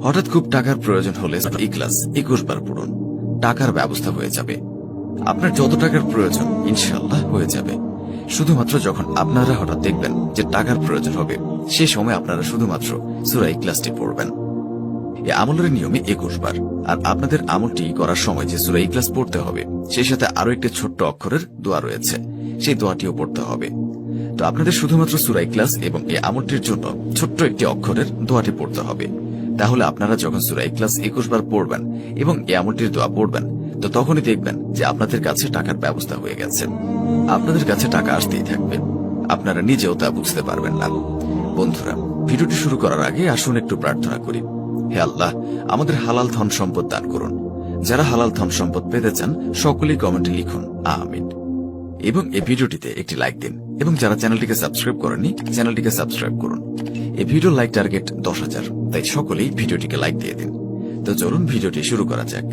হঠাৎ খুব টাকার প্রয়োজন হলে ইখলাস 21 বার পড়ুন, টাকার ব্যবস্থা হয়ে যাবে। আপনার যত টাকার প্রয়োজন ইনশাআল্লাহ হয়ে যাবে। শুধুমাত্র যখন আপনারা হঠাৎ দেখবেন যে টাকার প্রয়োজন হবে, সে সময় আপনারা শুধুমাত্র সূরা ইখলাসটি পড়বেন। এই আমলের নিয়মে 21 বার। আর আপনাদের আমলটি করার সময় যে সূরা ইখলাস পড়তে হবে, সেই সাথে আরো একটি ছোট্ট অক্ষরের দোয়া রয়েছে, সেই দোয়াটিও পড়তে হবে। তো আপনাদের শুধুমাত্র সূরা ইখলাস এবং এই আমলটির জন্য ছোট্ট একটি অক্ষরের দোয়াটি পড়তে হবে। তাহলে আপনারা যখন সূরা ইখলাস 21 বার পড়বেন এবং এই আমলটির দোয়া পড়বেন, তো তখনই দেখবেন যে আপনাদের কাছে টাকার ব্যবস্থা হয়ে গেছে। আপনাদের কাছে টাকা আসতেই থাকবে, আপনারা নিজেও তা বুঝতে পারবেন না। বন্ধুরা, ভিডিওটি শুরু করার আগে আসুন একটু প্রার্থনা করি। হে আল্লাহ, আমাদের হালাল ধন সম্পদ দান করুন। যারা হালাল ধন সম্পদ পেতে চান সকলেই কমেন্টে লিখুন আমিন, এবং এই ভিডিওটিতে একটি লাইক দিন, এবং যারা চ্যানেলটিকে সাবস্ক্রাইব করেননি চ্যানেলটিকে সাবস্ক্রাইব করুন। এই ভিডিও লাইক টার্গেট 10,000, তাই সকলেই ভিডিওটিকে লাইক দিয়ে দিন। তো চলুন ভিডিওটি শুরু করা যাক।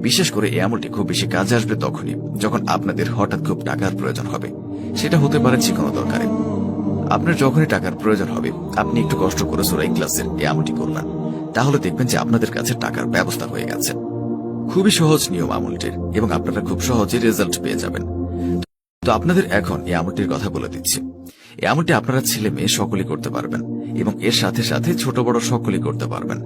বিশেষ করে এই আমলটি খুব বেশি কাজে আসবে তখনই যখন আপনাদের হঠাৎ খুব টাকার প্রয়োজন হবে। সেটা হতে পারে যে কোনো দরকারে। আপনার যখনই টাকার প্রয়োজন হবে, আপনি একটু কষ্ট করে সূরা ইখলাসের এই আমলটি করবেন, তাহলে দেখবেন যে আপনাদের কাছে টাকার ব্যবস্থা হয়ে গেছে। খুবই সহজ নিয়ম আমলটির, এবং আপনারা খুব সহজে রেজাল্ট পেয়ে যাবেন। তো আপনাদের এখন এই আমলটির কথা বলে দিচ্ছি। এই আমলটি আপনারা ছেলে মেয়ে সকলেই করতে পারবেন, এবং এর সাথে সাথে ছোট বড় সকলেই করতে পারবেন।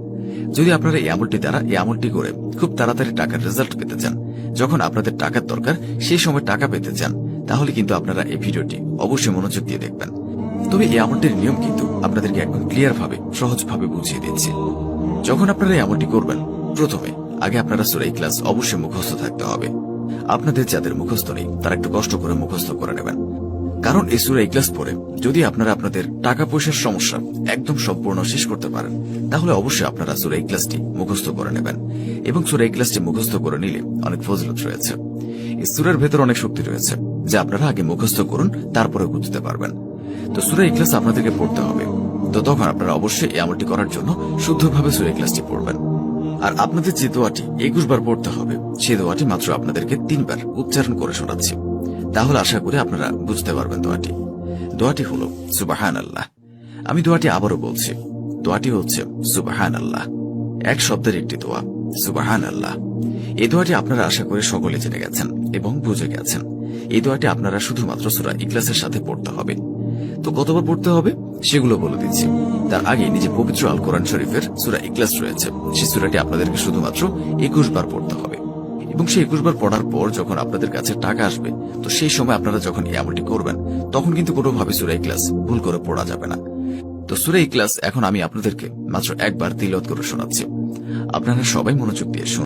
যদি আপনারা এই আমলটি দ্বারা এই আমলটি করে খুব তাড়াতাড়ি টাকার রেজাল্ট পেতে চান, যখন আপনাদের টাকার দরকার সেই সময় টাকা পেতে চান, তাহলে কিন্তু আপনারা এই ভিডিওটি অবশ্যই মনোযোগ দিয়ে দেখবেন। তবে এই আমলটির নিয়ম কিন্তু আপনাদেরকে একদম ক্লিয়ার ভাবে সহজভাবে বুঝিয়ে দিচ্ছি। যখন আপনারা এই আমলটি করবেন, প্রথমে আগে আপনারা সূরা ইখলাস অবশ্যই মুখস্থ থাকতে হবে। আপনাদের যাদের মুখস্থ নেই তারা একটু কষ্ট করে মুখস্থ করে নেবেন, কারণ এই সূরা ইখলাস পড়ে যদি আপনারা আপনাদের টাকা পয়সার সমস্যা একদম সম্পূর্ণ শেষ করতে পারেন, তাহলে অবশ্যই আপনারা সূরা ইখলাসটি মুখস্থ করে নেবেন। এবং সূরা ইখলাসটি মুখস্থ করে নিলে অনেক ফজিলত রয়েছে। এই সূরার ভেতর অনেক শক্তি রয়েছে, যা আপনারা আগে মুখস্থ করুন, তারপরে বুঝতে পারবেন। তো সূরা ইখলাস আপনাদেরকে পড়তে হবে। তো তখন আপনারা অবশ্যই এই আমলটি করার জন্য শুদ্ধভাবে সূরা ইখলাসটি পড়বেন। আর আপনাদের যে দোয়াটি 21 বার পড়তে হবে, সেই দোয়াটি মাত্র আপনাদেরকে 3 বার উচ্চারণ করে শোনাচ্ছি। তাহলে আশা করি আপনারা বুঝতে পারবেন দোয়াটি হলো সুবহানাল্লাহ। আমি দোয়াটি আবারও বলছি, দোয়াটি হচ্ছে সুবহানাল্লাহ। এক শব্দের একটি দোয়া, সুবহানাল্লাহ। এই দোয়াটি আপনারা আশা করি সকলে জেনে গেছেন এবং বুঝে গেছেন। এই দোয়াটি আপনারা শুধুমাত্র সূরা ইখলাসের সাথে পড়তে হবে। তো কতবার পড়তে হবে সেগুলো বলে দিচ্ছি। তার আগে নিজে পবিত্র আল কোরআন শরীফের সূরা ইখলাস রয়েছে, সেই সূরাটি আপনাদেরকে শুধুমাত্র 21 বার পড়তে হবে। এবং সেই 21 বার পড়ার পর যখন আপনাদের কাছে টাকা আসবে, তো সেই সময় আপনারা যখন এই আমলটি করবেন, তখন কিন্তু কোনোভাবে সূরা ইখলাস ভুল করে পড়া যাবে না। তো সূরা ইখলাস এখন আমি আপনাদেরকে মাত্র একবার তিলাওয়াত করে শোনাচ্ছি। আপনারা সবাই মনোযোগ দিয়ে শুনুন।